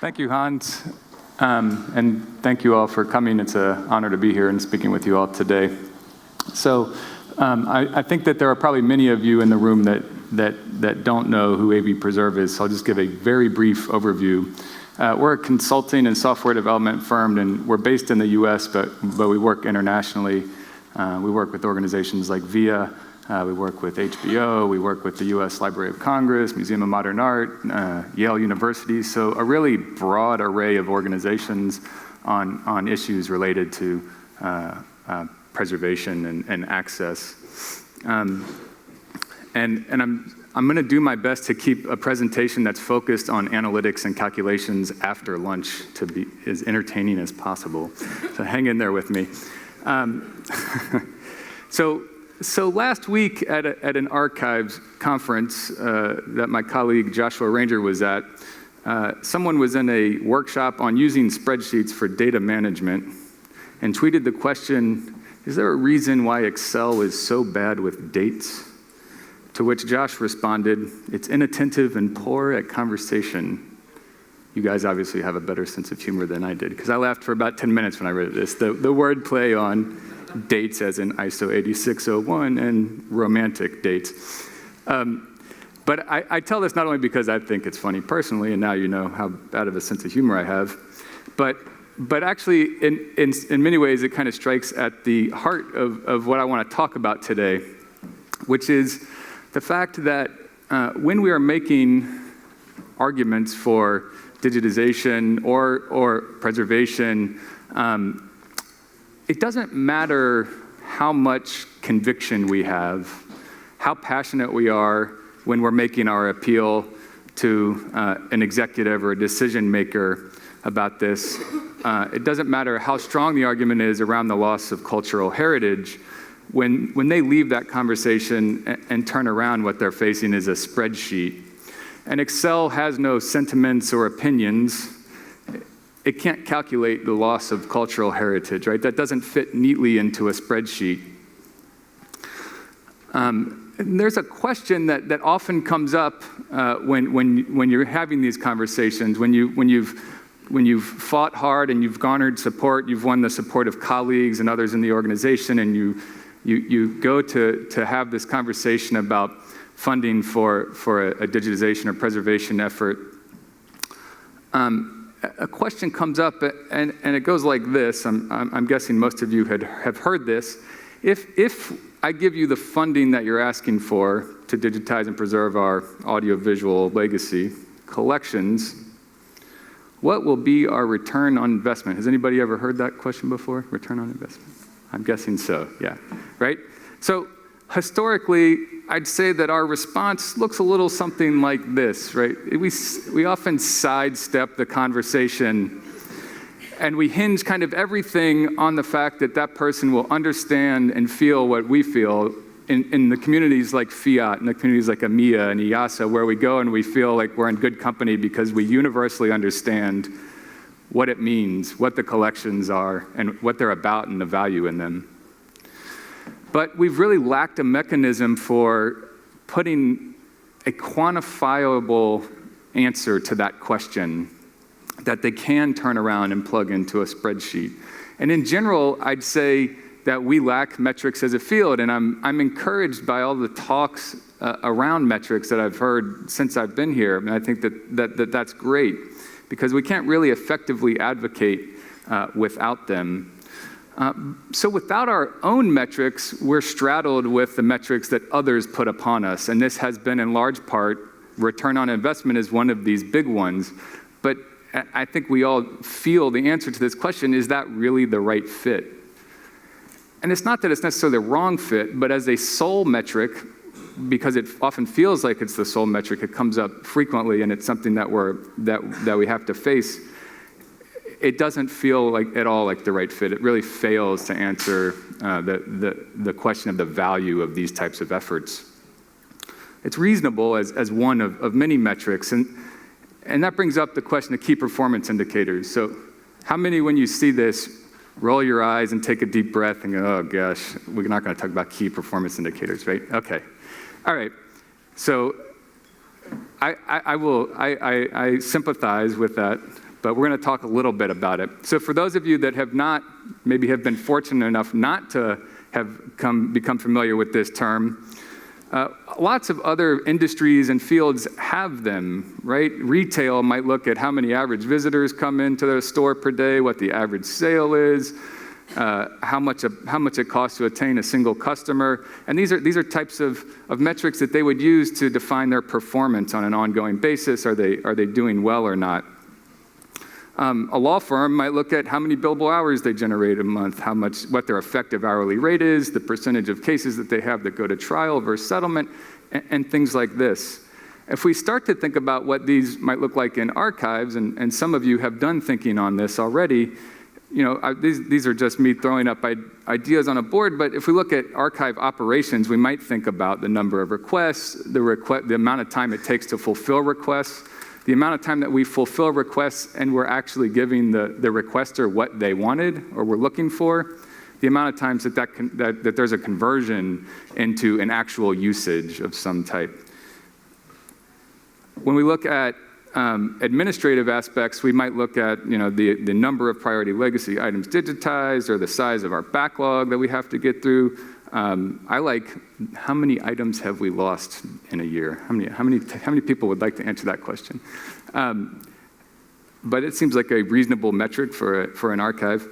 Thank you, Hans. And thank you all for coming. It's an honor to be here and speaking with you all today. So I think that there are probably many of you in the room that don't know who AVPRESERVE is, so I'll just give a very brief overview. We're a consulting and software development firm, and we're based in the US, but we work internationally. We work with organizations like FIAT, we work with HBO, we work with the US Library of Congress, Museum of Modern Art, Yale University, so a really broad array of organizations on issues related to preservation and access. And I'm going to do my best to keep a presentation that's focused on analytics and calculations after lunch to be as entertaining as possible. So hang in there with me. So last week at an archives conference that my colleague Joshua Ranger was at, someone was in a workshop on using spreadsheets for data management and tweeted the question, is there a reason why Excel is so bad with dates? To which Josh responded, it's inattentive and poor at conversation. You guys obviously have a better sense of humor than I did, because I laughed for about 10 minutes when I read this. The wordplay on dates as in ISO 8601 and romantic dates. But I tell this not only because I think it's funny personally, and now you know how bad of a sense of humor I have, but actually in many ways it kind of strikes at the heart of what I want to talk about today, which is the fact that when we are making arguments for digitization or preservation, it doesn't matter how much conviction we have, how passionate we are when we're making our appeal to an executive or a decision maker about this. It doesn't matter how strong the argument is around the loss of cultural heritage. When they leave that conversation and turn around, what they're facing is a spreadsheet. And Excel has no sentiments or opinions. It can't calculate the loss of cultural heritage, right? That doesn't fit neatly into a spreadsheet. And there's a question that often comes up when you're having these conversations, when you've fought hard and you've garnered support, you've won the support of colleagues and others in the organization, and you go to have this conversation about funding for a digitization or preservation effort. A question comes up, and it goes like this. I'm guessing most of you have heard this. If I give you the funding that you're asking for to digitize and preserve our audiovisual legacy collections, what will be our return on investment? Has anybody ever heard that question before? Return on investment? I'm guessing so, yeah, right? So historically, I'd say that our response looks a little something like this, right? We often sidestep the conversation, and we hinge kind of everything on the fact that that person will understand and feel what we feel in the communities like FIAT, in the communities like EMEA and IASA, where we go and we feel like we're in good company because we universally understand what it means, what the collections are, and what they're about and the value in them. But we've really lacked a mechanism for putting a quantifiable answer to that question that they can turn around and plug into a spreadsheet. And in general, I'd say that we lack metrics as a field, and I'm encouraged by all the talks around metrics that I've heard since I've been here, and I think that's great, because we can't really effectively advocate without them. So without our own metrics, we're straddled with the metrics that others put upon us. And this has been in large part, return on investment is one of these big ones. But I think we all feel the answer to this question, is that really the right fit? And it's not that it's necessarily the wrong fit, but as a sole metric, because it often feels like it's the sole metric, it comes up frequently and it's something that we have to face. It doesn't feel at all like the right fit. It really fails to answer the question of the value of these types of efforts. It's reasonable as one of many metrics, and that brings up the question of key performance indicators. So how many, when you see this, roll your eyes and take a deep breath and go, oh gosh, we're not going to talk about key performance indicators, right? Okay. All right. So I sympathize with that but we're going to talk a little bit about it. So for those of you that have not, maybe have been fortunate enough not to have become familiar with this term, lots of other industries and fields have them, right? Retail might look at how many average visitors come into their store per day, what the average sale is, how much it costs to attain a single customer. And these are types of metrics that they would use to define their performance on an ongoing basis. Are they doing well or not? A law firm might look at how many billable hours they generate a month, what their effective hourly rate is, the percentage of cases that they have that go to trial versus settlement, and things like this. If we start to think about what these might look like in archives, and some of you have done thinking on this already, these are just me throwing up ideas on a board, but if we look at archive operations, we might think about the number of requests, the amount of time it takes to fulfill requests, the amount of time that we fulfill requests and we're actually giving the requester what they wanted or we're looking for, the amount of times that there's a conversion into an actual usage of some type. When we look at administrative aspects, we might look at the number of priority legacy items digitized or the size of our backlog that we have to get through. I like how many items have we lost in a year? How many people would like to answer that question? But it seems like a reasonable metric for an archive.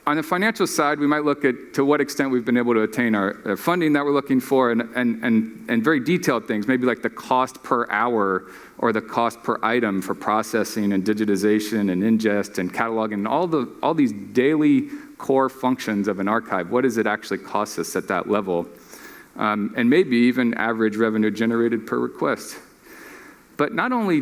On the financial side, we might look at to what extent we've been able to attain our funding that we're looking for, and very detailed things, maybe like the cost per hour or the cost per item for processing and digitization and ingest and cataloging and all these daily core functions of an archive. What does it actually cost us at that level? And maybe even average revenue generated per request. But not only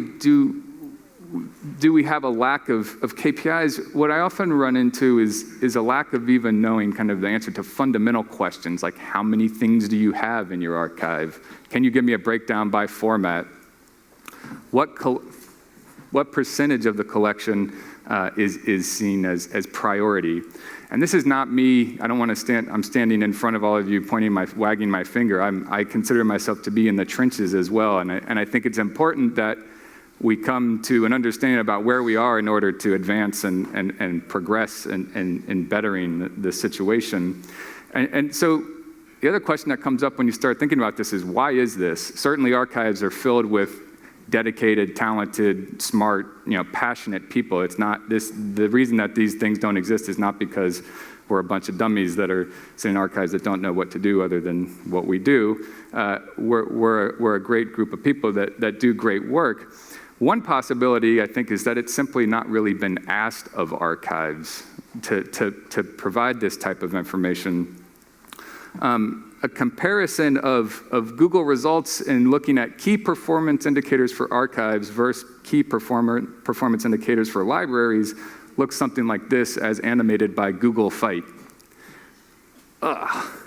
do we have a lack of KPIs, what I often run into is a lack of even knowing kind of the answer to fundamental questions, like how many things do you have in your archive? Can you give me a breakdown by format? What percentage of the collection is seen as priority? And this is not me. I don't want to I'm standing in front of all of you wagging my finger. I consider myself to be in the trenches as well. And I think it's important that we come to an understanding about where we are in order to advance and progress in bettering the situation. And so the other question that comes up when you start thinking about this is, why is this? Certainly archives are filled with dedicated, talented, smart, passionate people. It's not the reason that these things don't exist is not because we're a bunch of dummies that are sitting in archives that don't know what to do other than what we do. We're a great group of people that do great work. One possibility, I think, is that it's simply not really been asked of archives to provide this type of information. A comparison of Google results in looking at key performance indicators for archives versus key performance indicators for libraries looks something like this as animated by Google Fight. Ugh.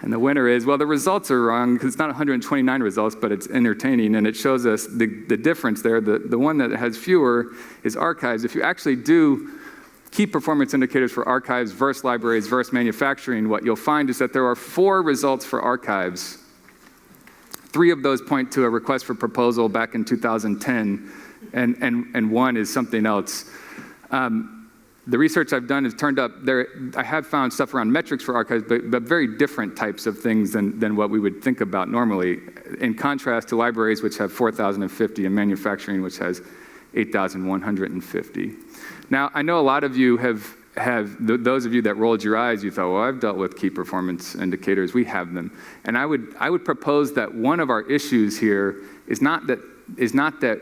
And the winner is, well, the results are wrong because it's not 129 results, but it's entertaining, and it shows us the difference there. The one that has fewer is archives. If you actually do key performance indicators for archives versus libraries versus manufacturing, what you'll find is that there are 4 results for archives. 3 of those point to a request for proposal back in 2010, and 1 is something else. The research I've done has turned up there. I have found stuff around metrics for archives, but very different types of things than what we would think about normally. In contrast to libraries, which have 4,050, and manufacturing, which has 8,150. Now, I know a lot of you those of you that rolled your eyes, you thought, well, I've dealt with key performance indicators. We have them. And I would propose that one of our issues here is not that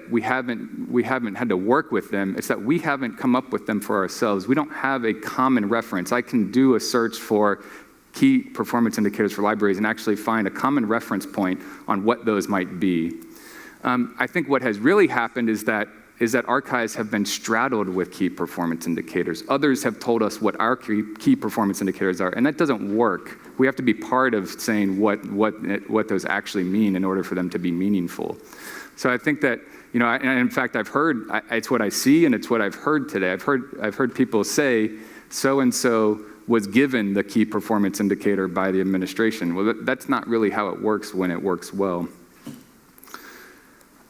we haven't had to work with them. It's that we haven't come up with them for ourselves. We don't have a common reference. I can do a search for key performance indicators for libraries and actually find a common reference point on what those might be. I think what has really happened is that archives have been straddled with key performance indicators. Others have told us what our key performance indicators are, and that doesn't work. We have to be part of saying what those actually mean in order for them to be meaningful. So I think that, and in fact, it's what I see and it's what I've heard today. I've heard people say, so-and-so was given the key performance indicator by the administration. Well, that's not really how it works when it works well.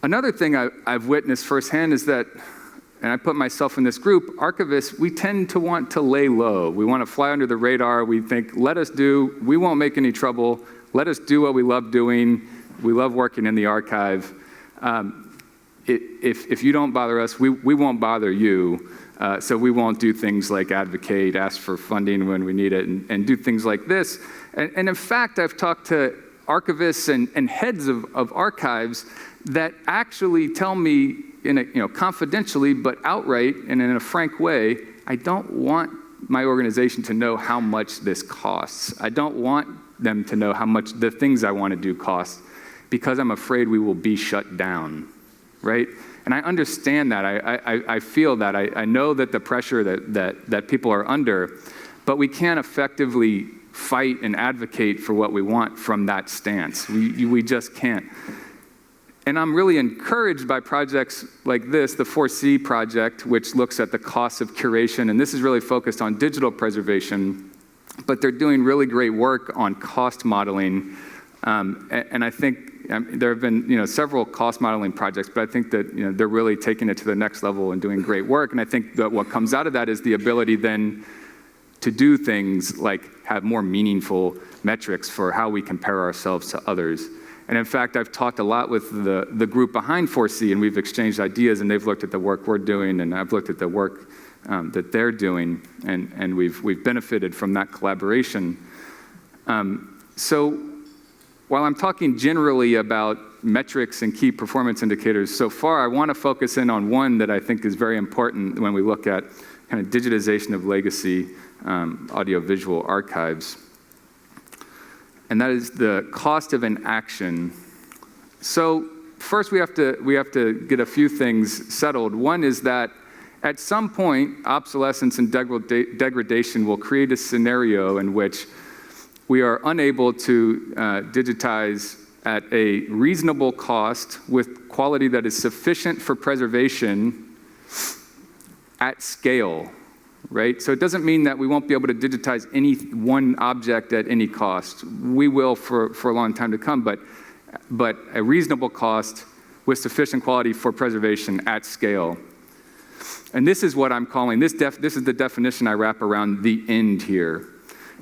Another thing I've witnessed firsthand is that, and I put myself in this group, archivists, we tend to want to lay low. We want to fly under the radar. We think, we won't make any trouble. Let us do what we love doing. We love working in the archive. If you don't bother us, we won't bother you. So we won't do things like advocate, ask for funding when we need it, and do things like this. And in fact, I've talked to archivists and heads of archives that actually tell me, confidentially, but outright and in a frank way, I don't want my organization to know how much this costs. I don't want them to know how much the things I want to do cost, because I'm afraid we will be shut down, right? And I understand that. I feel that. I know that the pressure that people are under, but we can't effectively fight and advocate for what we want from that stance. We just can't. And I'm really encouraged by projects like this, the 4C project, which looks at the cost of curation, and this is really focused on digital preservation, but they're doing really great work on cost modeling. And I think there have been several cost modeling projects, but I think that they're really taking it to the next level and doing great work. And I think that what comes out of that is the ability then to do things like have more meaningful metrics for how we compare ourselves to others. And in fact, I've talked a lot with the group behind 4C, and we've exchanged ideas, and they've looked at the work we're doing, and I've looked at the work that they're doing, and we've benefited from that collaboration. So while I'm talking generally about metrics and key performance indicators so far, I want to focus in on one that I think is very important when we look at kind of digitization of legacy audiovisual archives. And that is the cost of inaction. So first we have to get a few things settled. One is that at some point, obsolescence and degradation will create a scenario in which we are unable to digitize at a reasonable cost with quality that is sufficient for preservation at scale. Right? So it doesn't mean that we won't be able to digitize any one object at any cost. We will for a long time to come, but a reasonable cost with sufficient quality for preservation at scale. And this is what I'm calling, this is the definition I wrap around the end here.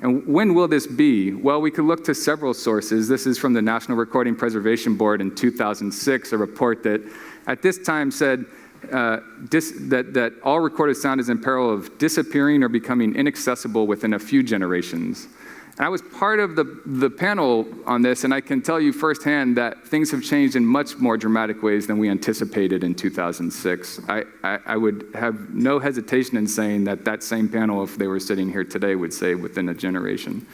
And when will this be? Well, we could look to several sources. This is from the National Recording Preservation Board in 2006, a report that at this time said, that all recorded sound is in peril of disappearing or becoming inaccessible within a few generations. And I was part of the panel on this, and I can tell you firsthand that things have changed in much more dramatic ways than we anticipated in 2006. I would have no hesitation in saying that same panel, if they were sitting here today, would say within a generation.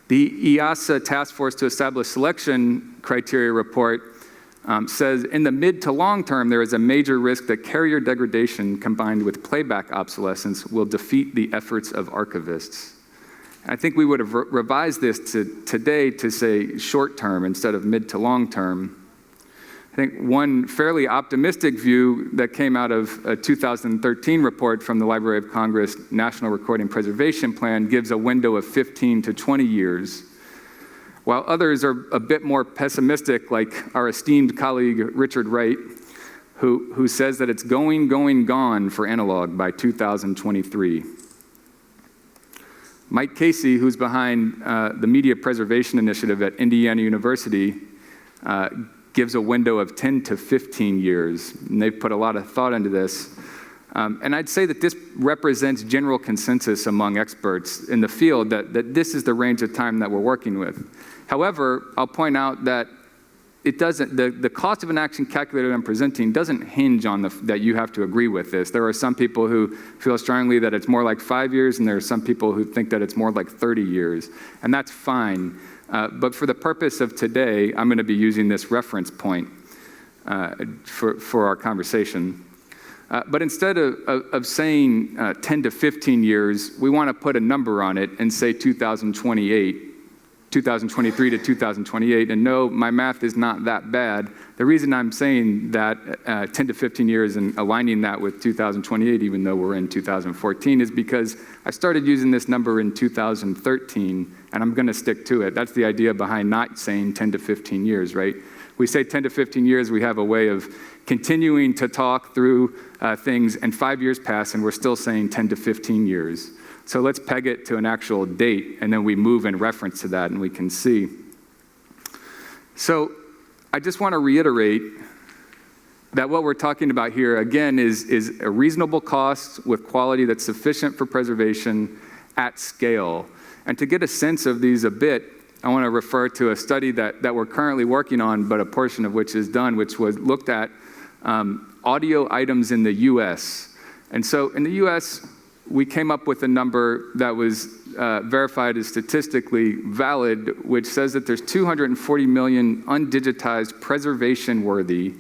The EASA Task Force to Establish Selection Criteria report says in the mid to long term, there is a major risk that carrier degradation combined with playback obsolescence will defeat the efforts of archivists. I think we would have revised this today to say short term instead of mid to long term. I think one fairly optimistic view that came out of a 2013 report from the Library of Congress National Recording Preservation Plan gives a window of 15 to 20 years. While others are a bit more pessimistic, like our esteemed colleague Richard Wright, who says that it's gone for analog by 2023. Mike Casey, who's behind the Media Preservation Initiative at Indiana University, gives a window of 10 to 15 years. And they've put a lot of thought into this. And I'd say that this represents general consensus among experts in the field that this is the range of time that we're working with. However, I'll point out that it doesn't, the cost of an action calculator I'm presenting doesn't hinge on that you have to agree with this. There are some people who feel strongly that it's more like 5 years, and there are some people who think that it's more like 30 years, and that's fine. But for the purpose of today, I'm going to be using this reference point for our conversation. But instead of saying 10 to 15 years, we want to put a number on it and say 2023 to 2028. And no, my math is not that bad. The reason I'm saying that 10 to 15 years and aligning that with 2028, even though we're in 2014, is because I started using this number in 2013, and I'm going to stick to it. That's the idea behind not saying 10 to 15 years, right? We say 10 to 15 years, we have a way of continuing to talk through things, and 5 years pass, and we're still saying 10 to 15 years. So let's peg it to an actual date, and then we move in reference to that, and we can see. So I just want to reiterate that what we're talking about here, again, is a reasonable cost with quality that's sufficient for preservation at scale. And to get a sense of these a bit, I want to refer to a study that we're currently working on, but a portion of which is done, which was looked at audio items in the US. And so in the US, we came up with a number that was verified as statistically valid, which says that there's 240 million undigitized preservation-worthy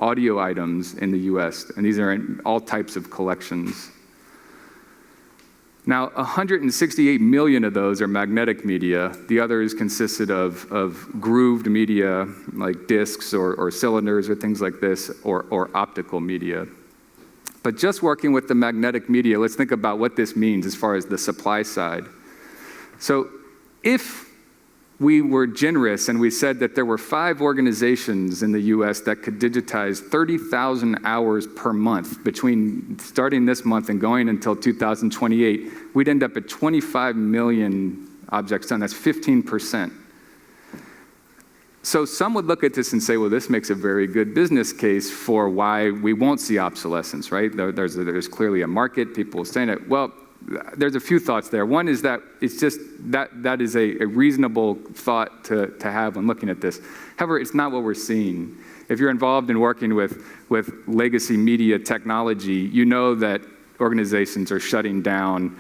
audio items in the US, and these are in all types of collections. Now, 168 million of those are magnetic media. The others consisted of grooved media, like discs or cylinders or things like this, or optical media. But just working with the magnetic media, let's think about what this means as far as the supply side. So if we were generous and we said that there were 5 organizations in the US that could digitize 30,000 hours per month between starting this month and going until 2028, we'd end up at 25 million objects done. That's 15%. So some would look at this and say, well, this makes a very good business case for why we won't see obsolescence, right? There's clearly a market, people saying it. Well, there's a few thoughts there. One is that it's just that is a reasonable thought to have when looking at this. However, it's not what we're seeing. If you're involved in working with legacy media technology, you know that organizations are shutting down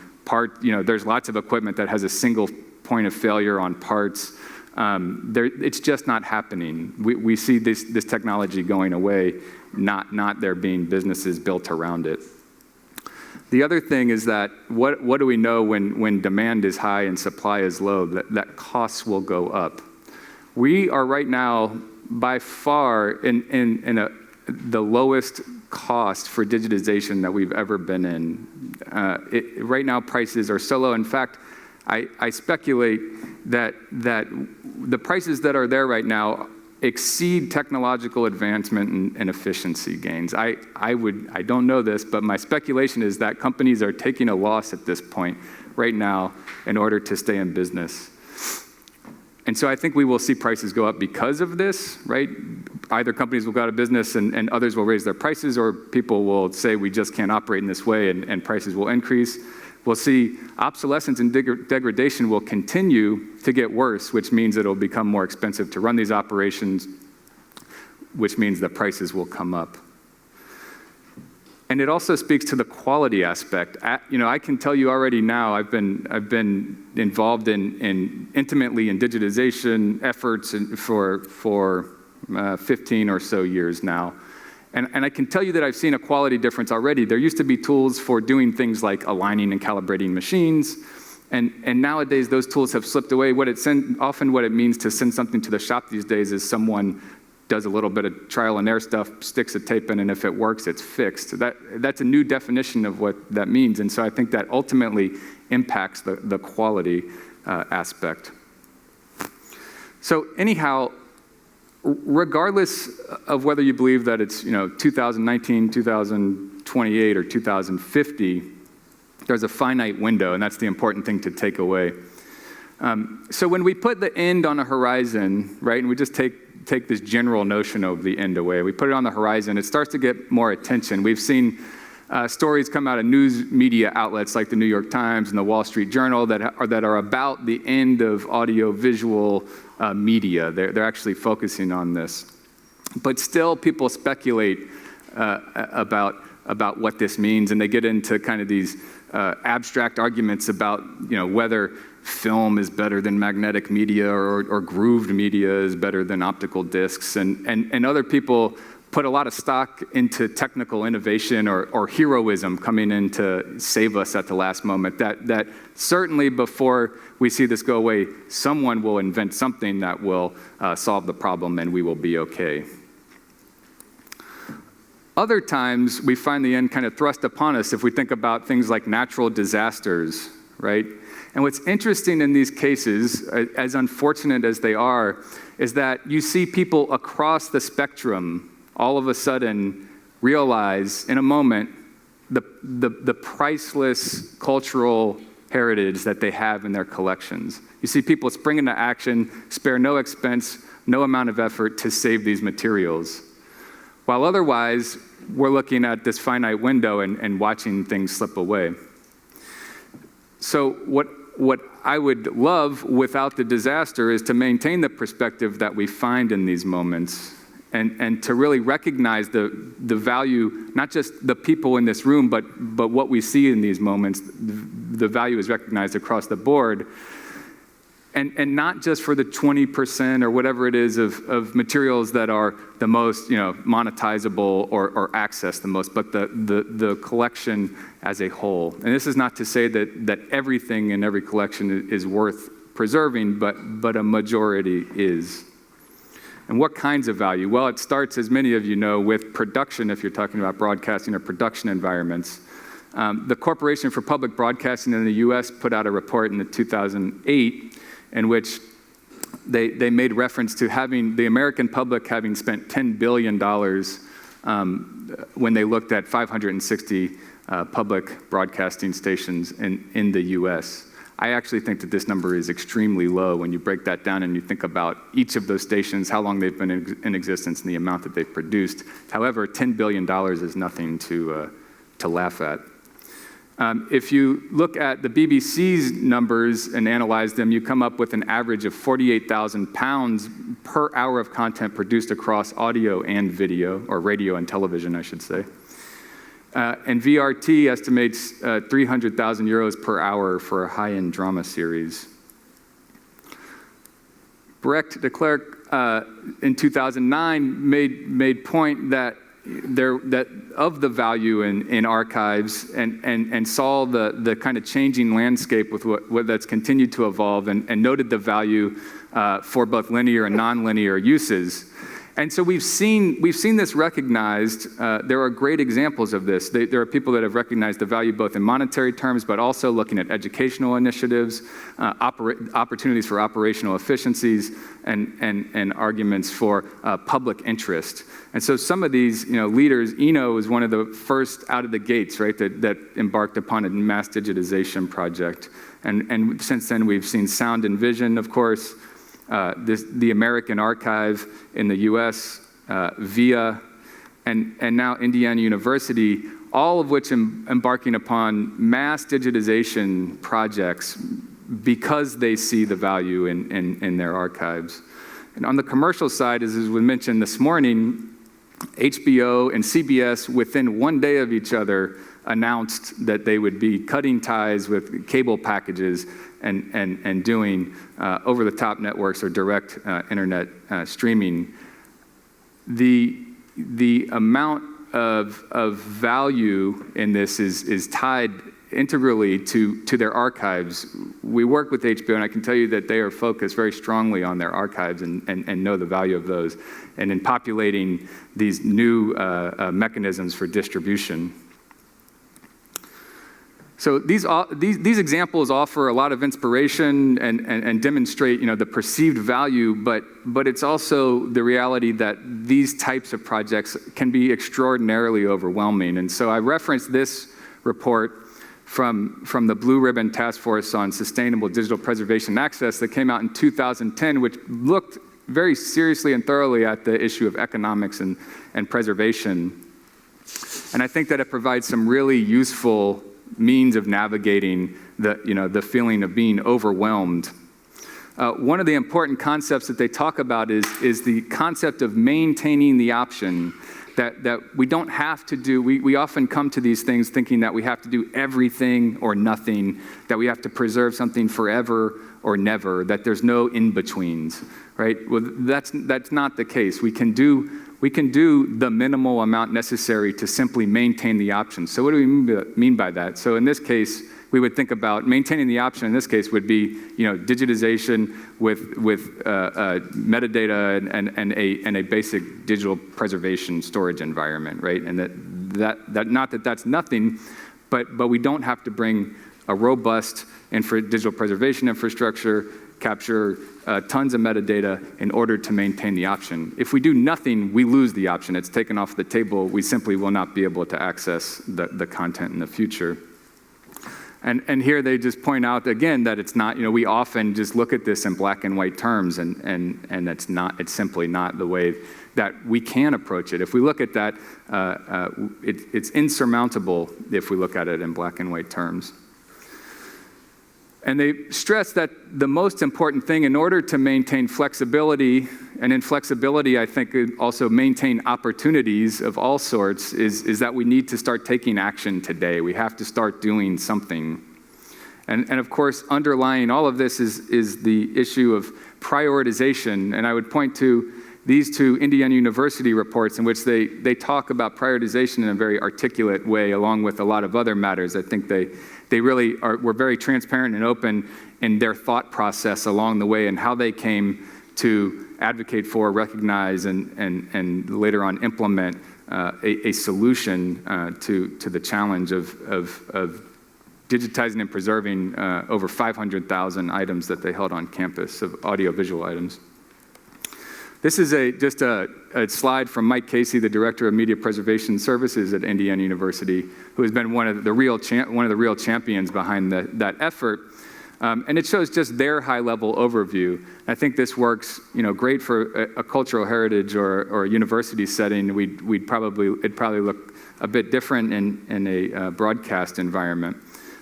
there's lots of equipment that has a single point of failure on parts. It's just not happening. We see this technology going away, not there being businesses built around it. The other thing is that what do we know when demand is high and supply is low? That costs will go up. We are right now by far in the lowest cost for digitization that we've ever been in. Right now prices are so low. In fact, I speculate that the prices that are there right now exceed technological advancement and efficiency gains. I don't know this, but my speculation is that companies are taking a loss at this point right now in order to stay in business. And so I think we will see prices go up because of this, right? Either companies will go out of business and others will raise their prices, or people will say we just can't operate in this way and prices will increase. We'll see obsolescence and degradation will continue to get worse, which means it'll become more expensive to run these operations, which means the prices will come up. And it also speaks to the quality aspect. I can tell you already now, I've been involved intimately in digitization efforts for 15 or so years now. And I can tell you that I've seen a quality difference already. There used to be tools for doing things like aligning and calibrating machines, and nowadays those tools have slipped away. Often what it means to send something to the shop these days is someone does a little bit of trial and error stuff, sticks a tape in, and if it works, it's fixed. That's a new definition of what that means, and so I think that ultimately impacts the quality aspect. So anyhow, regardless of whether you believe that it's 2019, 2028, or 2050, there's a finite window, and that's the important thing to take away. So when we put the end on a horizon, right, and we just take this general notion of the end away, we put it on the horizon, it starts to get more attention. We've seen stories come out of news media outlets like the New York Times and the Wall Street Journal that are about the end of audio-visual media. They're actually focusing on this. But still, people speculate about what this means, and they get into kind of these abstract arguments about whether film is better than magnetic media or grooved media is better than optical discs, and other people put a lot of stock into technical innovation or heroism coming in to save us at the last moment. That certainly before we see this go away, someone will invent something that will solve the problem and we will be okay. Other times we find the end kind of thrust upon us if we think about things like natural disasters, right? And what's interesting in these cases, as unfortunate as they are, is that you see people across the spectrum all of a sudden realize in a moment the priceless cultural heritage that they have in their collections. You see people spring into action, spare no expense, no amount of effort to save these materials. While otherwise, we're looking at this finite window and watching things slip away. So what I would love without the disaster is to maintain the perspective that we find in these moments and to really recognize the value, not just the people in this room, but what we see in these moments. The value is recognized across the board. And not just for the 20% or whatever it is of materials that are the most monetizable or accessed the most, but the collection as a whole. And this is not to say that everything in every collection is worth preserving, but a majority is. And what kinds of value? Well, it starts, as many of you know, with production, if you're talking about broadcasting or production environments. The Corporation for Public Broadcasting in the US put out a report in 2008 in which they made reference to the American public having spent $10 billion when they looked at 560 public broadcasting stations in the US. I actually think that this number is extremely low when you break that down and you think about each of those stations, how long they've been in existence, and the amount that they've produced. However, $10 billion is nothing to laugh at. If you look at the BBC's numbers and analyze them, you come up with an average of 48,000 pounds per hour of content produced across audio and video, or radio and television, I should say. And VRT estimates 300,000 euros per hour for a high-end drama series. Brecht de Klerk in 2009 made point that of the value in archives and saw the kind of changing landscape with what that's continued to evolve and noted the value for both linear and nonlinear uses. And so we've seen this recognized. There are great examples of this. There are people that have recognized the value both in monetary terms, but also looking at educational initiatives, opportunities for operational efficiencies, and arguments for public interest. And so some of these leaders, Eno was one of the first out of the gates, right, that embarked upon a mass digitization project. And since then we've seen Sound and Vision, of course, the American Archive in the US, VIA, and now Indiana University, all of which embarking upon mass digitization projects because they see the value in their archives. And on the commercial side, as we mentioned this morning, HBO and CBS, within one day of each other, announced that they would be cutting ties with cable packages and doing over-the-top networks or direct internet streaming. The amount of value in this is tied integrally to their archives. We work with HBO, and I can tell you that they are focused very strongly on their archives and know the value of those, and in populating these new mechanisms for distribution. So these examples offer a lot of inspiration and demonstrate the perceived value, but it's also the reality that these types of projects can be extraordinarily overwhelming. And so I referenced this report from the Blue Ribbon Task Force on Sustainable Digital Preservation and Access that came out in 2010, which looked very seriously and thoroughly at the issue of economics and preservation. And I think that it provides some really useful means of navigating the feeling of being overwhelmed. One of the important concepts that they talk about is the concept of maintaining the option that we don't have to do. We often come to these things thinking that we have to do everything or nothing, that we have to preserve something forever or never, that there's no in-betweens, right? Well, that's not the case. We can do the minimal amount necessary to simply maintain the option. So what do we mean by that? So in this case, we would think about maintaining the option. In this case, would be digitization with metadata and a basic digital preservation storage environment, right? And that not that that's nothing, but we don't have to bring a robust digital preservation infrastructure, capture tons of metadata in order to maintain the option. If we do nothing, we lose the option. It's taken off the table. We simply will not be able to access the content in the future. And here they just point out again that it's not, we often just look at this in black and white terms, and it's simply not the way that we can approach it. If we look at that, it's insurmountable if we look at it in black and white terms. And they stress that the most important thing in order to maintain flexibility, and in flexibility, I think also maintain opportunities of all sorts, is that we need to start taking action today. We have to start doing something. And of course, underlying all of this is the issue of prioritization. And I would point to these two Indiana University reports in which they talk about prioritization in a very articulate way, along with a lot of other matters. I think they really were very transparent and open in their thought process along the way and how they came to advocate for, recognize, and later on implement a solution to the challenge of digitizing and preserving over 500,000 items that they held on campus of audiovisual items. This is just a slide from Mike Casey, the Director of Media Preservation Services at Indiana University, who has been one of the real champions behind that effort. And it shows just their high-level overview. I think this works, great for a cultural heritage or a university setting. It'd probably look a bit different in a broadcast environment.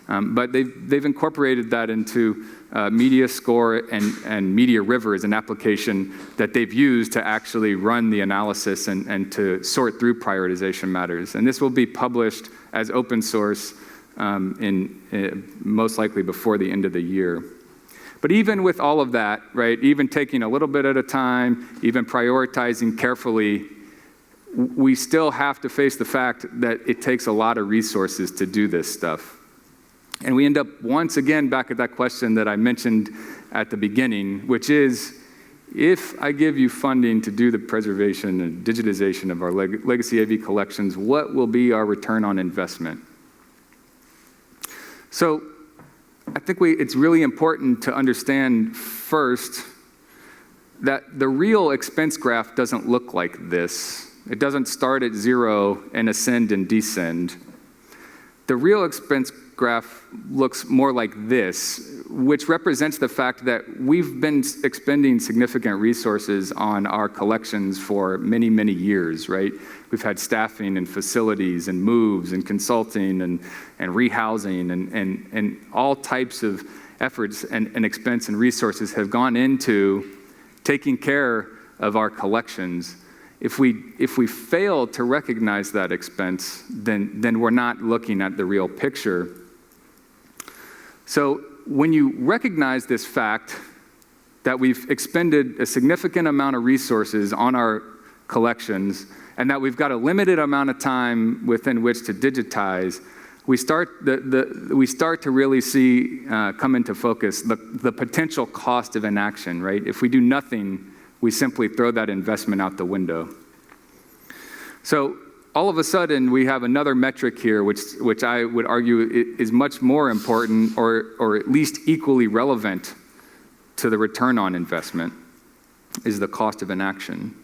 But they've incorporated that into Media Score and Media River as an application that they've used to actually run the analysis and to sort through prioritization matters. And this will be published as open source most likely before the end of the year. But even with all of that, right, even taking a little bit at a time, even prioritizing carefully, we still have to face the fact that it takes a lot of resources to do this stuff. And we end up once again back at that question that I mentioned at the beginning, which is, if I give you funding to do the preservation and digitization of our legacy AV collections, what will be our return on investment? So I think it's really important to understand first that the real expense graph doesn't look like this. It doesn't start at 0 and ascend and descend. The real expense graph looks more like this, which represents the fact that we've been expending significant resources on our collections for many, many years, right? We've had staffing and facilities and moves and consulting and rehousing and all types of efforts and expense and resources have gone into taking care of our collections. If we fail to recognize that expense, then we're not looking at the real picture. So when you recognize this fact that we've expended a significant amount of resources on our collections and that we've got a limited amount of time within which to digitize, we start to really see come into focus the potential cost of inaction, right? If we do nothing, we simply throw that investment out the window. So all of a sudden, we have another metric here, which I would argue is much more important or at least equally relevant to the return on investment, is the cost of inaction.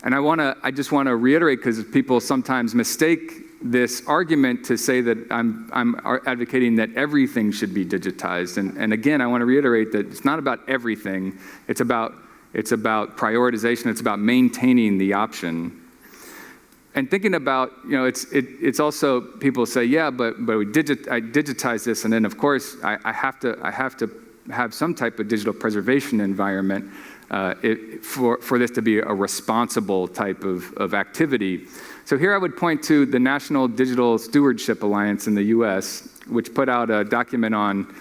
And I just want to reiterate, because people sometimes mistake this argument to say that I'm advocating that everything should be digitized. And again, I want to reiterate that it's not about everything. It's about prioritization. It's about maintaining the option. And thinking about, it's also, people say, yeah, but I digitize this, and then of course I have to have some type of digital preservation environment for this to be a responsible type of activity. So here I would point to the National Digital Stewardship Alliance in the US, which put out a document on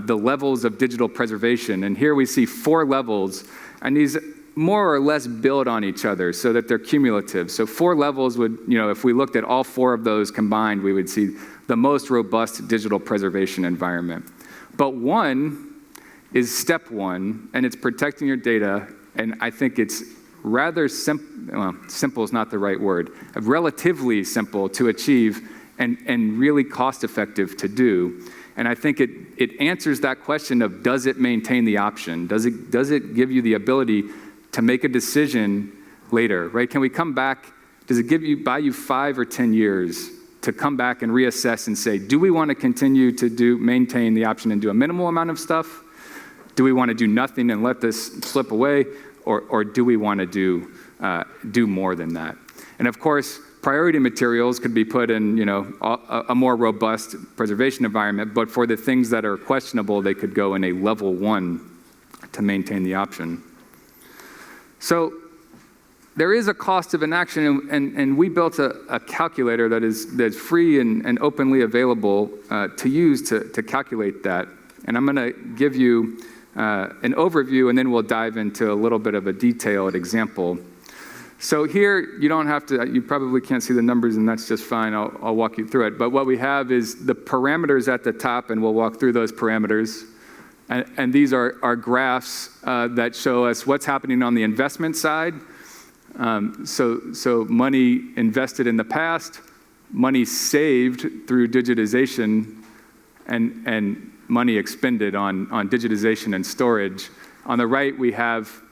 the levels of digital preservation. And here we see 4 levels, and these more or less build on each other so that they're cumulative. So 4 levels would, if we looked at all 4 of those combined, we would see the most robust digital preservation environment. But 1 is step 1, and it's protecting your data, and I think it's rather simple is not the right word, relatively simple to achieve and really cost effective to do. And I think it answers that question of, does it maintain the option? Does it give you the ability to make a decision later, right? Can we come back? Does it buy you 5 or 10 years to come back and reassess and say, do we want to continue to maintain the option and do a minimal amount of stuff? Do we want to do nothing and let this slip away? Or do we want to do more than that? And of course, priority materials could be put in, a more robust preservation environment, but for the things that are questionable, they could go in a level 1 to maintain the option. So there is a cost of inaction, and we built a calculator that's free and openly available to use to calculate that. And I'm going to give you an overview, and then we'll dive into a little bit of a detailed example. So here, you probably can't see the numbers, and that's just fine. I'll walk you through it. But what we have is the parameters at the top, and we'll walk through those parameters. And these are graphs that show us what's happening on the investment side. So money invested in the past, money saved through digitization, and money expended on digitization and storage. On the right, we have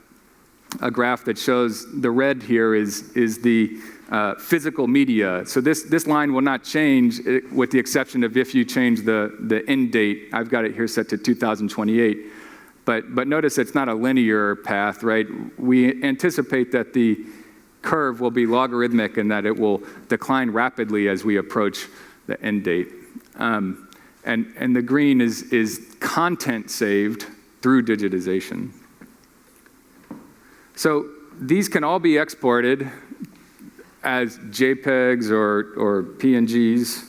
a graph that shows the red here is the physical media. So this line will not change with the exception of if you change the end date. I've got it here set to 2028. But notice it's not a linear path, right? We anticipate that the curve will be logarithmic and that it will decline rapidly as we approach the end date. And the green is content saved through digitization. So these can all be exported as JPEGs or PNGs.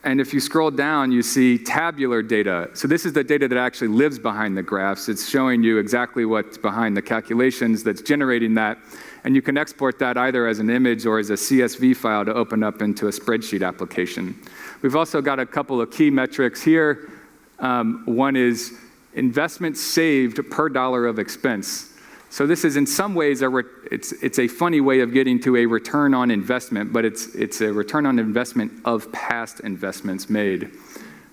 And if you scroll down, you see tabular data. So this is the data that actually lives behind the graphs. It's showing you exactly what's behind the calculations that's generating that. And you can export that either as an image or as a CSV file to open up into a spreadsheet application. We've also got a couple of key metrics here. One is investment saved per dollar of expense. So this is in some ways, it's a funny way of getting to a return on investment, but it's a return on investment of past investments made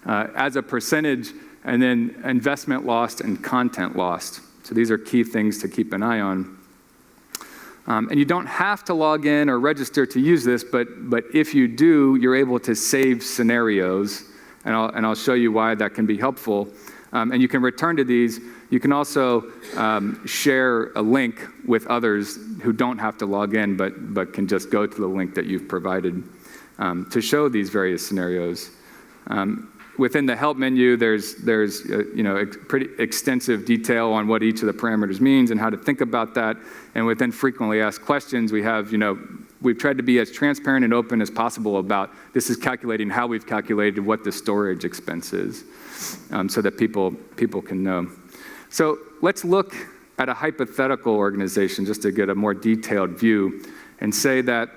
as a percentage, and then investment lost and content lost. So these are key things to keep an eye on. And you don't have to log in or register to use this, but if you do, you're able to save scenarios, and I'll show you why that can be helpful. And you can return to these. You can also share a link with others who don't have to log in, but can just go to the link that you've provided to show these various scenarios. Within the help menu, there's pretty extensive detail on what each of the parameters means and how to think about that. And within frequently asked questions, we've tried to be as transparent and open as possible about this is calculating how we've calculated what the storage expense is, so that people can know. So let's look at a hypothetical organization just to get a more detailed view and say that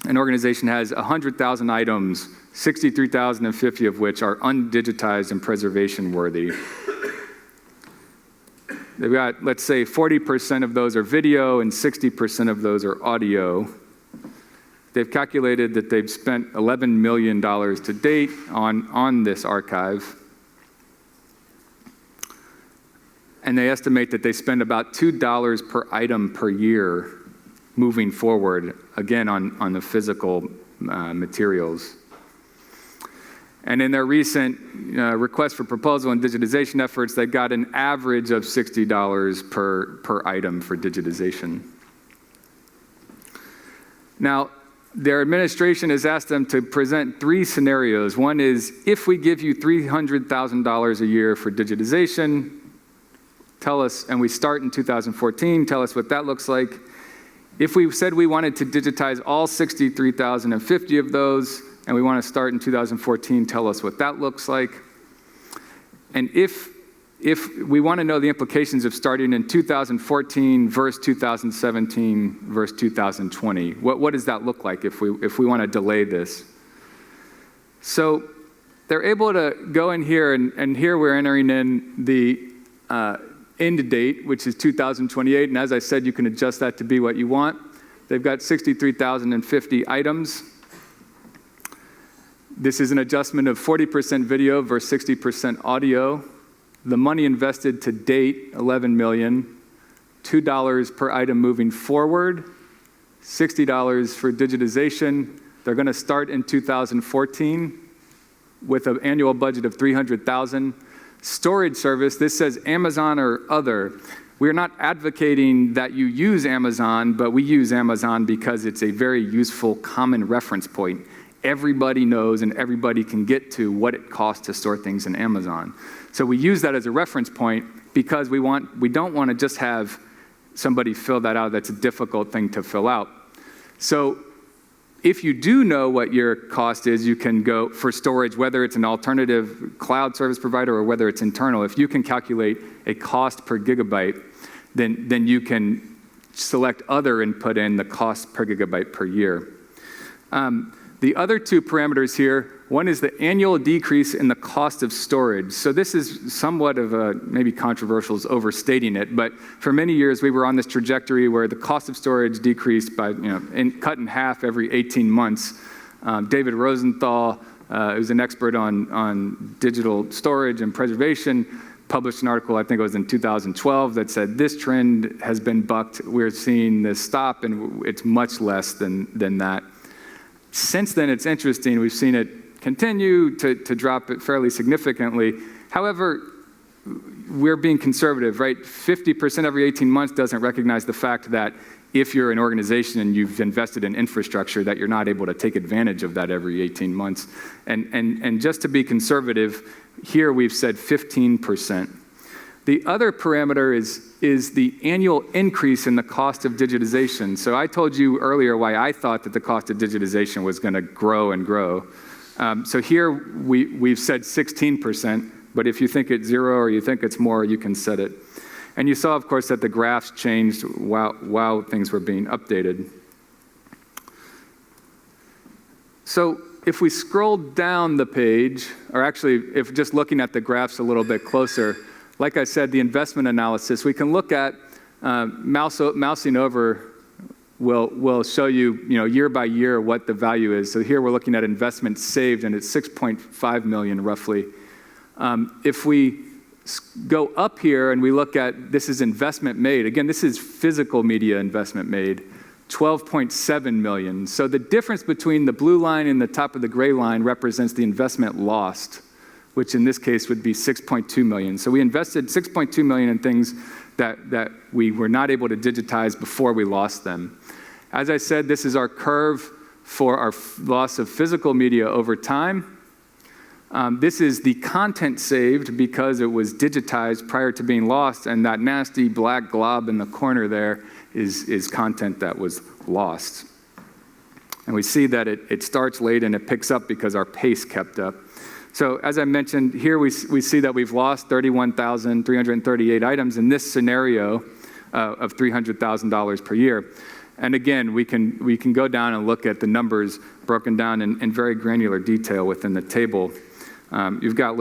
an organization has 100,000 items, 63,050 of which are undigitized and preservation worthy. They've got, let's say, 40% of those are video and 60% of those are audio. They've calculated that they've spent $11 million to date on this archive. And they estimate that they spend about $2 per item per year moving forward, again, on the physical materials. And in their recent request for proposal and digitization efforts, they got an average of $60 per item for digitization. Now, their administration has asked them to present 3 scenarios. One is, if we give you $300,000 a year for digitization, tell us, and we start in 2014, tell us what that looks like. If we said we wanted to digitize all 63,050 of those, and we want to start in 2014, tell us what that looks like. And if we want to know the implications of starting in 2014 versus 2017 versus 2020, what does that look like if we want to delay this? So they're able to go in here, and here we're entering in the end date, which is 2028, and as I said, you can adjust that to be what you want. They've got 63,050 items. This is an adjustment of 40% video versus 60% audio. The money invested to date, $11 million, $2 per item moving forward, $60 for digitization. They're going to start in 2014 with an annual budget of $300,000. Storage service, this says Amazon or other. We're not advocating that you use Amazon, but we use Amazon because it's a very useful common reference point. Everybody knows and everybody can get to what it costs to store things in Amazon. So we use that as a reference point because we don't want to just have somebody fill that out. That's a difficult thing to fill out. So if you do know what your cost is, you can go for storage, whether it's an alternative cloud service provider or whether it's internal. If you can calculate a cost per gigabyte, then you can select other and put in the cost per gigabyte per year. The other two parameters here, one is the annual decrease in the cost of storage. So this is somewhat of a, maybe controversial is overstating it, but for many years we were on this trajectory where the cost of storage decreased by, cut in half every 18 months. David Rosenthal, who's an expert on digital storage and preservation, published an article, I think it was in 2012, that said this trend has been bucked. We're seeing this stop, and it's much less than that. Since then, it's interesting. We've seen it continue to drop it fairly significantly. However, we're being conservative, right? 50% every 18 months doesn't recognize the fact that if you're an organization and you've invested in infrastructure, that you're not able to take advantage of that every 18 months. And just to be conservative, here we've said 15%. The other parameter is the annual increase in the cost of digitization. So I told you earlier why I thought that the cost of digitization was going to grow and grow. So here we've said 16%, but if you think it's 0 or you think it's more, you can set it. And you saw, of course, that the graphs changed while things were being updated. So if we scroll down the page, or actually if just looking at the graphs a little bit closer, like I said, the investment analysis, we can look at mousing over will show you, year by year what the value is. So here we're looking at investments saved, and it's 6.5 million roughly. If we go up here and we look at, this is investment made. Again, this is physical media investment made, 12.7 million. So the difference between the blue line and the top of the gray line represents the investment lost, which in this case would be 6.2 million. So we invested 6.2 million in things that we were not able to digitize before we lost them. As I said, this is our curve for our loss of physical media over time. This is the content saved because it was digitized prior to being lost, and that nasty black glob in the corner there is content that was lost. And we see that it starts late and it picks up because our pace kept up. So as I mentioned, here we see that we've lost 31,338 items in this scenario of $300,000 per year. And again, we can go down and look at the numbers broken down in very granular detail within the table. You've got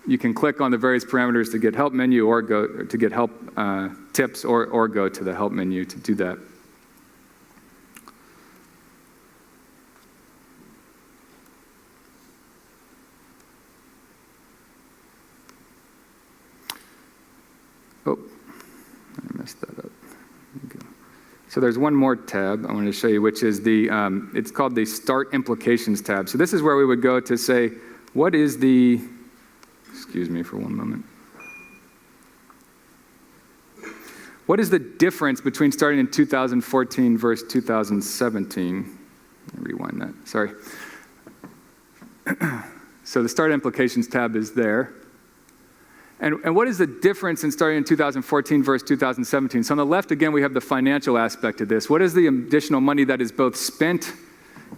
you can click on the various parameters to get help menu or go to get help tips or go to the help menu to do that. Oh, I messed that up. So there's one more tab I want to show you, which is it's called the Start Implications tab. So this is where we would go to say, what is the, excuse me for one moment. What is the difference between starting in 2014 versus 2017? Rewind that, sorry. So the Start Implications tab is there. And what is the difference in starting in 2014 versus 2017? So on the left, again, we have the financial aspect of this. What is the additional money that is both spent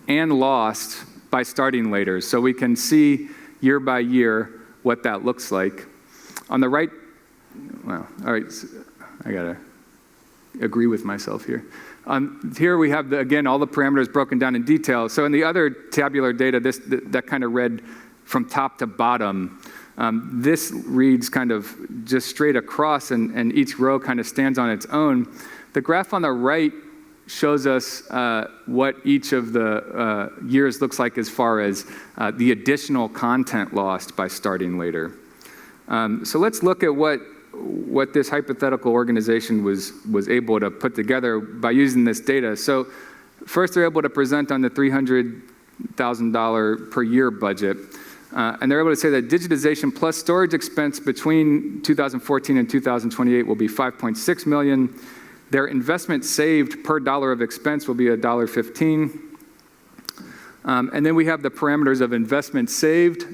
and lost by starting later? So we can see year by year what that looks like. On the right, well, all right, so I gotta agree with myself here. Here we have, again, all the parameters broken down in detail. So in the other tabular data, that kind of read from top to bottom. This reads kind of just straight across, and each row kind of stands on its own. The graph on the right shows us what each of the years looks like as far as the additional content lost by starting later. So let's look at what this hypothetical organization was able to put together by using this data. So first, they're able to present on the $300,000 per year budget. And they're able to say that digitization plus storage expense between 2014 and 2028 will be $5.6 million. Their investment saved per dollar of expense will be $1.15. And then we have the parameters of investment saved,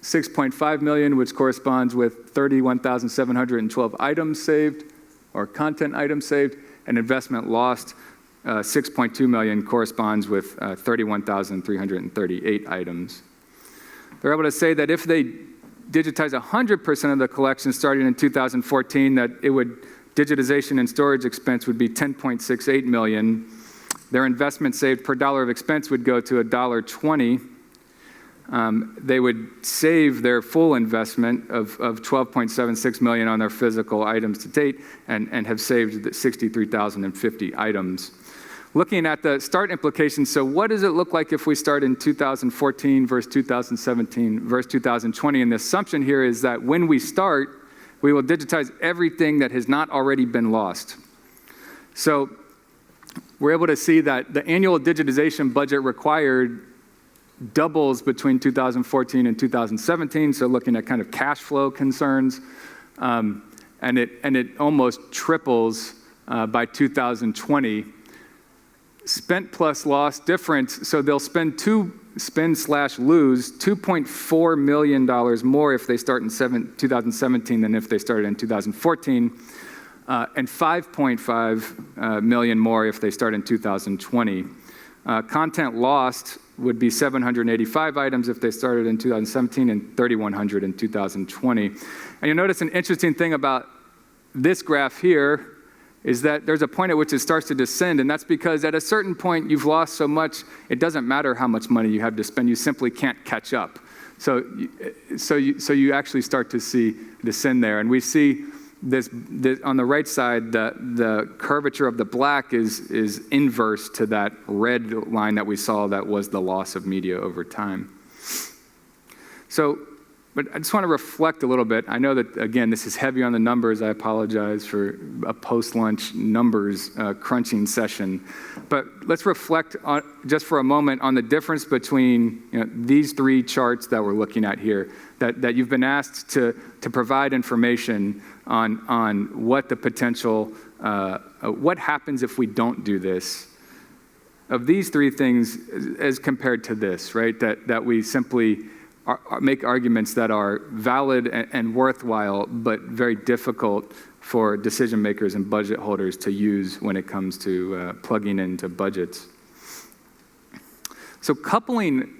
$6.5 million, which corresponds with 31,712 items saved, or content items saved, and investment lost, 6.2 million, corresponds with 31,338 items. They're able to say that if they digitize 100% of the collection starting in 2014, that digitization and storage expense would be 10.68 million. Their investment saved per dollar of expense would go to $1.20. They would save their full investment of 12.76 million on their physical items to date and have saved 63,050 items. Looking at the start implications, so what does it look like if we start in 2014 versus 2017 versus 2020? And the assumption here is that when we start, we will digitize everything that has not already been lost. So we're able to see that the annual digitization budget required doubles between 2014 and 2017, so looking at kind of cash flow concerns, and it almost triples by 2020. Spent plus lost difference, so they'll spend lose $2.4 million more if they start in 2017 than if they started in 2014, and $5.5 million more if they start in 2020. Content lost would be 785 items if they started in 2017 and 3,100 in 2020. And you'll notice an interesting thing about this graph here is that there's a point at which it starts to descend, and that's because at a certain point you've lost so much, it doesn't matter how much money you have to spend, you simply can't catch up. So you actually start to see descend there. And we see this on the right side, the curvature of the black is inverse to that red line that we saw that was the loss of media over time. But I just want to reflect a little bit. I know that, again, this is heavy on the numbers. I apologize for a post-lunch numbers crunching session. But let's reflect on, just for a moment on the difference between these three charts that we're looking at here, that you've been asked to provide information on what the potential, what happens if we don't do this. Of these three things as compared to this, right, that we simply make arguments that are valid and worthwhile, but very difficult for decision makers and budget holders to use when it comes to plugging into budgets. So coupling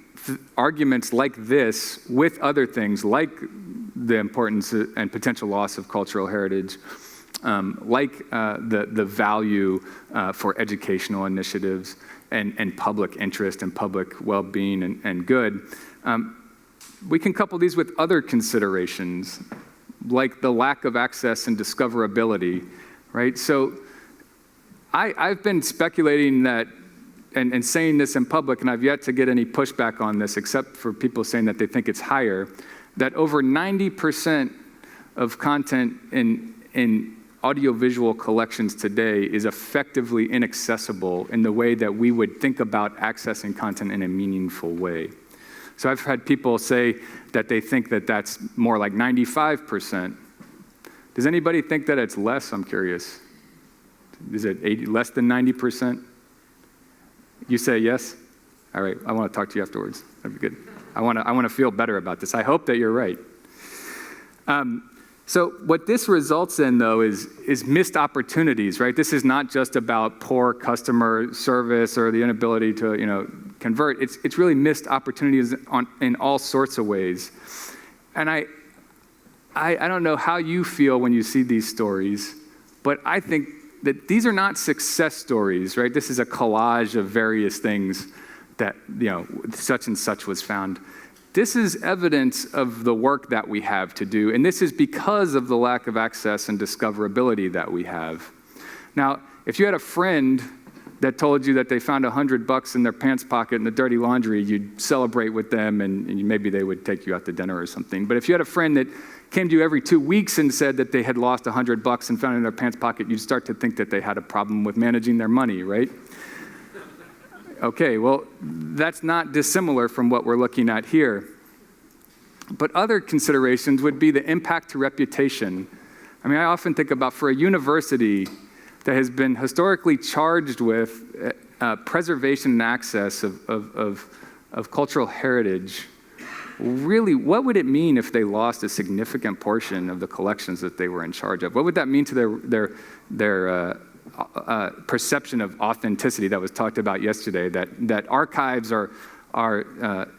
arguments like this with other things like the importance and potential loss of cultural heritage, like the value for educational initiatives and public interest and public well-being and good, we can couple these with other considerations, like the lack of access and discoverability, right? So I've been speculating that, and saying this in public, and I've yet to get any pushback on this, except for people saying that they think it's higher, that over 90% of content in audiovisual collections today is effectively inaccessible in the way that we would think about accessing content in a meaningful way. So I've had people say that they think that that's more like 95%. Does anybody think that it's less? I'm curious. Is it less than 90%? You say yes? All right, I want to talk to you afterwards. That'd be good. I want to feel better about this. I hope that you're right. So what this results in, though, is missed opportunities, right? This is not just about poor customer service or the inability to, convert. It's really missed opportunities in all sorts of ways. And I don't know how you feel when you see these stories, but I think that these are not success stories, right? This is a collage of various things that, such and such was found. This is evidence of the work that we have to do, and this is because of the lack of access and discoverability that we have. Now, if you had a friend that told you that they found $100 in their pants pocket in the dirty laundry, you'd celebrate with them and maybe they would take you out to dinner or something. But if you had a friend that came to you every 2 weeks and said that they had lost $100 and found it in their pants pocket, you'd start to think that they had a problem with managing their money, right? Okay, well, that's not dissimilar from what we're looking at here. But other considerations would be the impact to reputation. I mean, I often think about, for a university that has been historically charged with preservation and access of cultural heritage, really, what would it mean if they lost a significant portion of the collections that they were in charge of? What would that mean to their perception of authenticity that was talked about yesterday, that archives are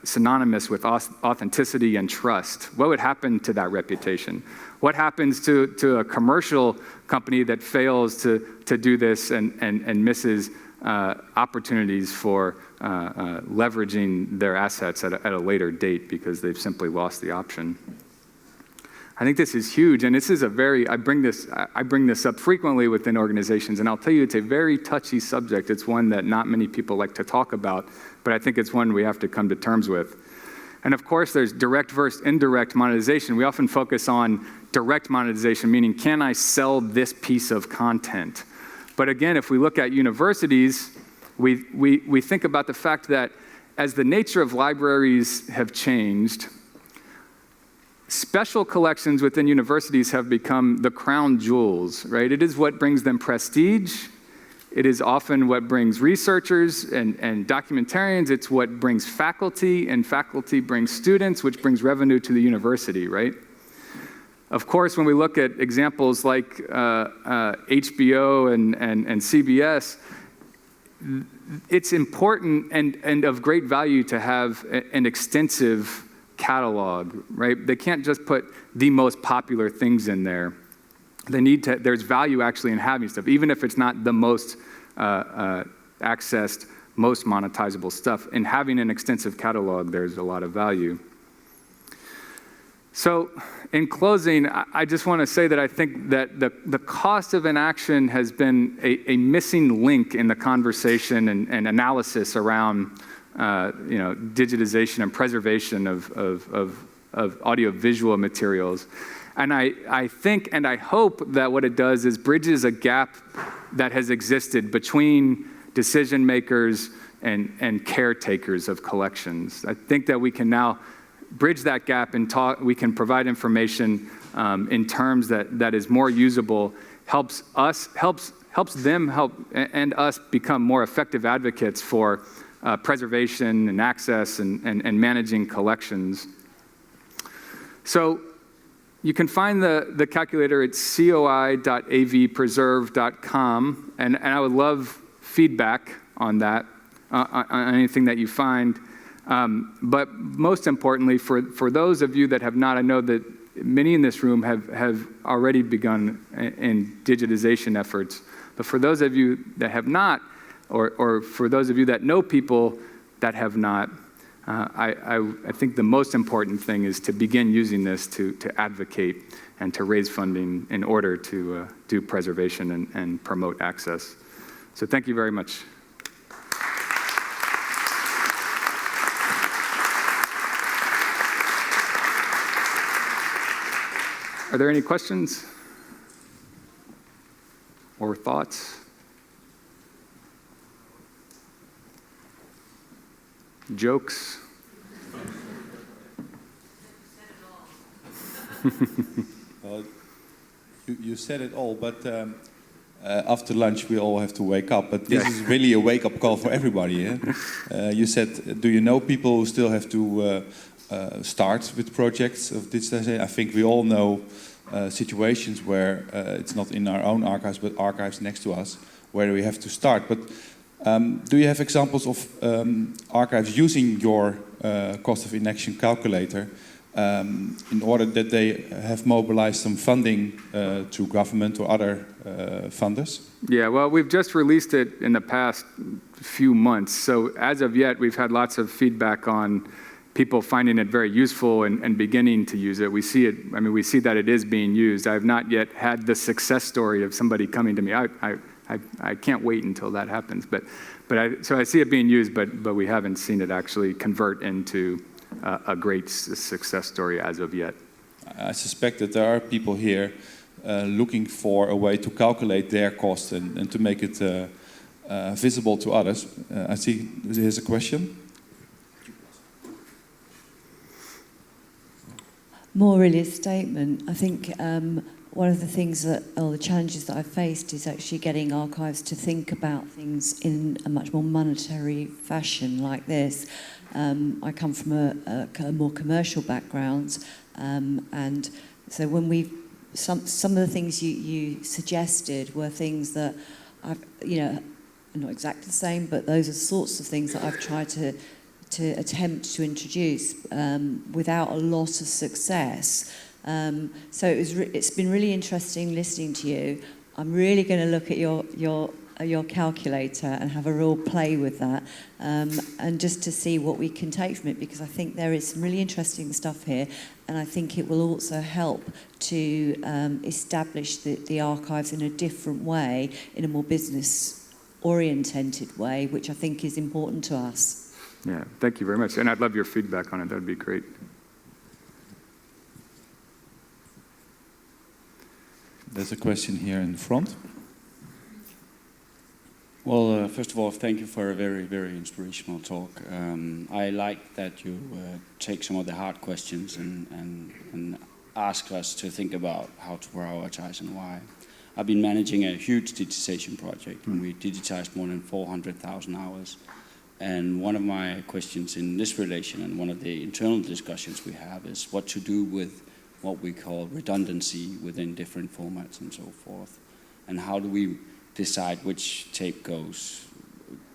synonymous with authenticity and trust? What would happen to that reputation? What happens to a commercial company that fails to do this and misses opportunities for leveraging their assets at a later date because they've simply lost the option? I think this is huge, and this is I bring this up frequently within organizations, and I'll tell you it's a very touchy subject. It's one that not many people like to talk about, but I think it's one we have to come to terms with. And of course, there's direct versus indirect monetization. We often focus on direct monetization, meaning can I sell this piece of content? But again, if we look at universities, we think about the fact that as the nature of libraries have changed, special collections within universities have become the crown jewels, right? It is what brings them prestige. It is often what brings researchers and documentarians. It's what brings faculty, and faculty brings students, which brings revenue to the university, right? Of course, when we look at examples like HBO and CBS, it's important and of great value to have an extensive catalog, right? They can't just put the most popular things in there. There's value actually in having stuff, even if it's not the most accessed, most monetizable stuff. In having an extensive catalog, there's a lot of value. So in closing, I just want to say that I think that the cost of inaction has been a missing link in the conversation and analysis around digitization and preservation of audiovisual materials. And I think and I hope that what it does is bridges a gap that has existed between decision makers and caretakers of collections. I think that we can now bridge that gap and we can provide information in terms that is more usable, helps them and us become more effective advocates for preservation and access and managing collections. So you can find the calculator at coi.avpreserve.com, and I would love feedback on that, on anything that you find. But most importantly, for those of you that have not, I know that many in this room have already begun in digitization efforts, but for those of you that have not, or for those of you that know people that have not, I think the most important thing is to begin using this to advocate and to raise funding in order to do preservation and promote access. So thank you very much. Are there any questions or thoughts? Jokes? Well, you said it all, but after lunch we all have to wake up. But this is really a wake-up call for everybody. You said, do you know people who still have to start with projects of digitization? I think we all know situations where it's not in our own archives, but archives next to us, where we have to start. But do you have examples of archives using your cost of inaction calculator in order that they have mobilized some funding to government or other funders? Yeah, well, we've just released it in the past few months. So as of yet, we've had lots of feedback on people finding it very useful and beginning to use it. We see it, I mean, we see that it is being used. I have not yet had the success story of somebody coming to me. I I can't wait until that happens. So I see it being used, but we haven't seen it actually convert into a great success story as of yet. I suspect that there are people here looking for a way to calculate their cost and to make it visible to others. I see here's a question. More really a statement. I think one of the things or the challenges that I've faced is actually getting archives to think about things in a much more monetary fashion like this. I come from a more commercial background, and so when some of the things you suggested were things that I've, not exactly the same, but those are the sorts of things that I've tried to attempt to introduce without a lot of success. So it's been really interesting listening to you. I'm really going to look at your calculator and have a real play with that, and just to see what we can take from it, because I think there is some really interesting stuff here, and I think it will also help to establish the archives in a different way, in a more business-oriented way, which I think is important to us. Yeah, thank you very much. And I'd love your feedback on it. That would be great. There's a question here in the front. Well, first of all, thank you for a very, very inspirational talk. I like that you take some of the hard questions and ask us to think about how to prioritize and why. I've been managing a huge digitization project, and we digitized more than 400,000 hours. And one of my questions in this relation, and one of the internal discussions we have, is what to do with what we call redundancy within different formats and so forth. And how do we decide which tape goes?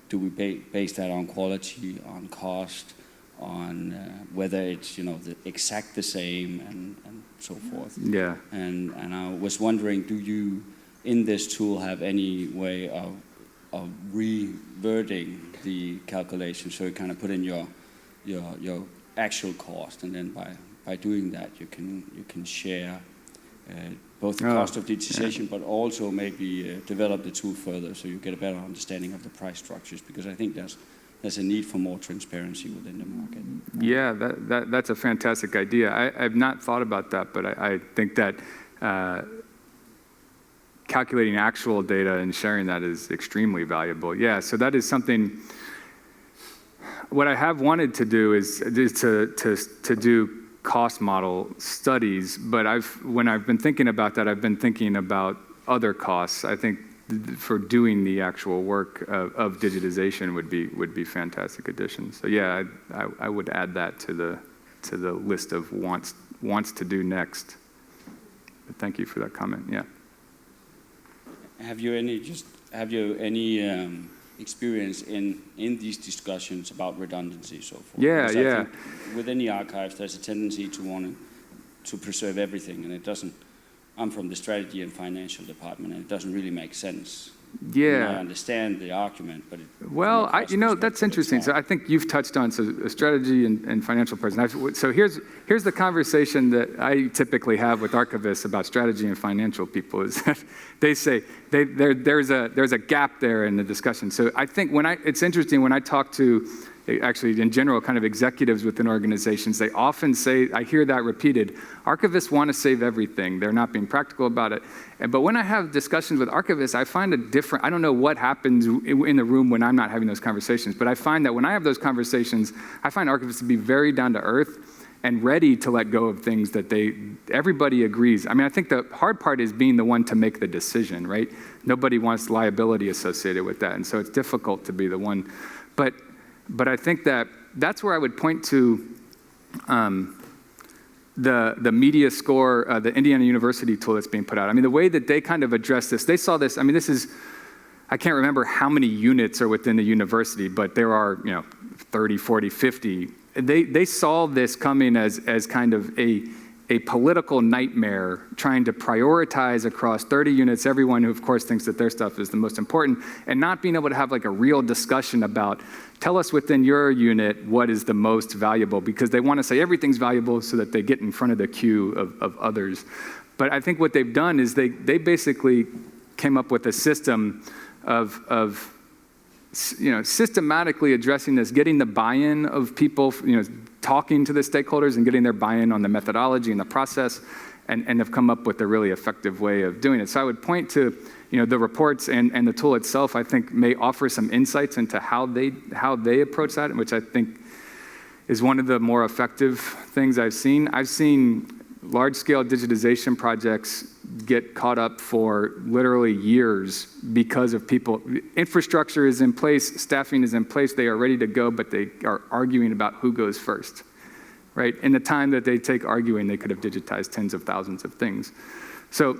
Do we base that on quality, on cost, on whether it's the exact the same and so forth? Yeah. And I was wondering, do you in this tool have any way of reverting the calculation, so you kind of put in your actual cost, and then by doing that you can share both the cost of digitization, but also maybe develop the tool further, so you get a better understanding of the price structures, because I think there's a need for more transparency within the market. Yeah, that's a fantastic idea. I've not thought about that, but I think that calculating actual data and sharing that is extremely valuable. Yeah, so that is something. What I have wanted to do is to do cost model studies, but when I've been thinking about that, I've been thinking about other costs. I think for doing the actual work of digitization would be fantastic addition. So yeah, I would add that to the list of wants to do next. But thank you for that comment. Yeah. Have you any experience in these discussions about redundancy so forth? Yeah, because yeah. I think within the archives, there's a tendency to want to preserve everything, and it doesn't. I'm from the strategy and financial department, and it doesn't really make sense. Yeah. I understand the argument, but well, that's interesting. So I think you've touched on a strategy and financial person. So here's the conversation that I typically have with archivists about strategy and financial people, is that they say there's a gap there in the discussion. So I think it's interesting when I talk to, actually in general, kind of executives within organizations, they often say, I hear that repeated, archivists want to save everything. They're not being practical about it. But when I have discussions with archivists, I find I don't know what happens in the room when I'm not having those conversations, but I find that when I have those conversations, I find archivists to be very down to earth and ready to let go of things that everybody agrees. I mean, I think the hard part is being the one to make the decision, right? Nobody wants liability associated with that, and so it's difficult to be the one. But I think that's where I would point to the media score, the Indiana University tool that's being put out. I mean, the way that they kind of address this, they saw this, I mean, I can't remember how many units are within the university, but there are 30, 40, 50. They saw this coming as kind of a political nightmare, trying to prioritize across 30 units, everyone who, of course, thinks that their stuff is the most important, and not being able to have like a real discussion about, tell us within your unit what is the most valuable, because they want to say everything's valuable so that they get in front of the queue of others. But I think what they've done is they basically came up with a system of systematically addressing this, getting the buy-in of people, talking to the stakeholders and getting their buy-in on the methodology and the process, and have come up with a really effective way of doing it. So I would point to the reports and the tool itself, I think, may offer some insights into how they approach that, which I think is one of the more effective things I've seen. I've seen large-scale digitization projects get caught up for literally years because of people. Infrastructure is in place, staffing is in place, they are ready to go, but they are arguing about who goes first, right? In the time that they take arguing, they could have digitized tens of thousands of things. So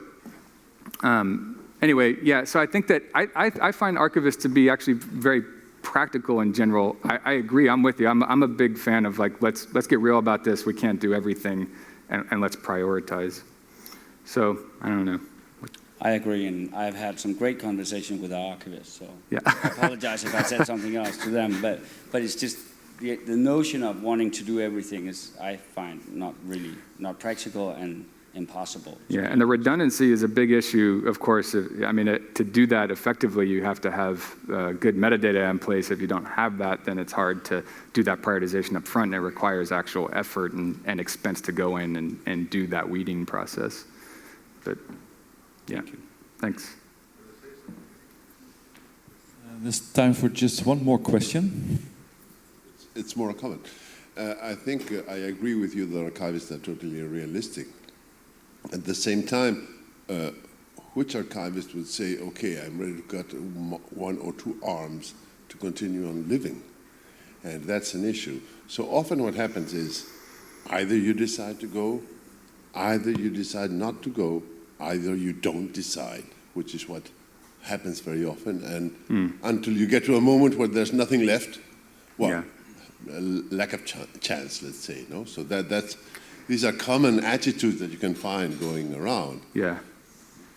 anyway, yeah, so I think that I find archivists to be actually very practical in general. I agree, I'm with you. I'm a big fan of like, let's get real about this. We can't do everything, and let's prioritize. So, I don't know. I agree, and I've had some great conversation with our archivists, so yeah. I apologize if I said something else to them, but it's just the notion of wanting to do everything is, I find, not practical and impossible. Yeah, and the redundancy is a big issue, of course. I mean, to do that effectively, you have to have good metadata in place. If you don't have that, then it's hard to do that prioritization up front, and it requires actual effort and expense to go in and do that weeding process. But, yeah, thanks. There's time for just one more question. It's more a comment. I think I agree with you that archivists are totally realistic. At the same time, which archivist would say, okay, I'm ready to cut 1 or 2 arms to continue on living? And that's an issue. So often what happens is either you decide to go, either you decide not to go, either you don't decide, which is what happens very often. And until you get to a moment where there's nothing left, well, yeah. A lack of chance, let's say. No? So these are common attitudes that you can find going around. Yeah.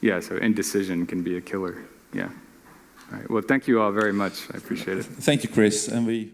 Yeah, so indecision can be a killer. Yeah. All right. Well, thank you all very much. I appreciate it. Thank you, Chris. And we